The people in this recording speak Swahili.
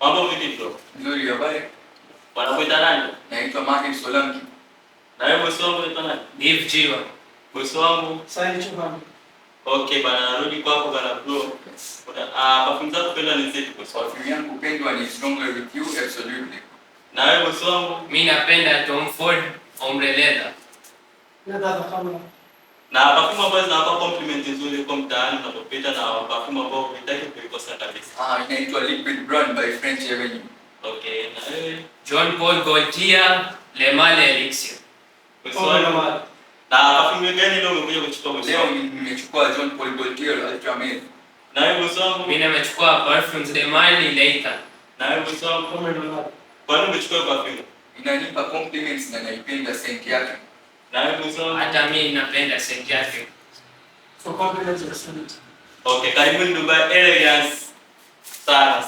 Mambo vipi bro? Nzuri, habari? Wanakuita nani? Naitwa Martin Solanki. Na wewe bosi wangu unaitwa nani? Dave Jiwa. Bosi wangu. Sasa chuma. Okay bana, narudi kwako bana bro. Perfume zako pendwa ni zipi bosi wangu? Perfume yangu pendwa ni Stronger With You, absolutely. Na wewe bosi wangu? Mimi napenda Tom Ford Ombre Leather. Na dada kama. Na perfume ambazo zinawapa compliment nzuri kwa mtaani unapopita na perfume ambazo hutaki kuikosa kabisa. Inaitwa Liquid Brand by French Avenue. Okay, na wewe? John Paul Gaultier Le Male Elixir. Bosi wangu. Na perfume gani leo umekuja kuchukua bosi Leo wangu? nimechukua John Paul Gaultier Ultra Male. Na wewe bosi wangu? Mimi nimechukua perfumes de Marley Leitha. Na wewe bosi wangu? Kama ndio. Kwa nini umechukua perfume? Inanipa compliments na naipenda scent yake. Na wewe bosi wangu? Hata mimi napenda scent yake. For compliments excellent. Okay, karibuni Dubai Elegance. Sana.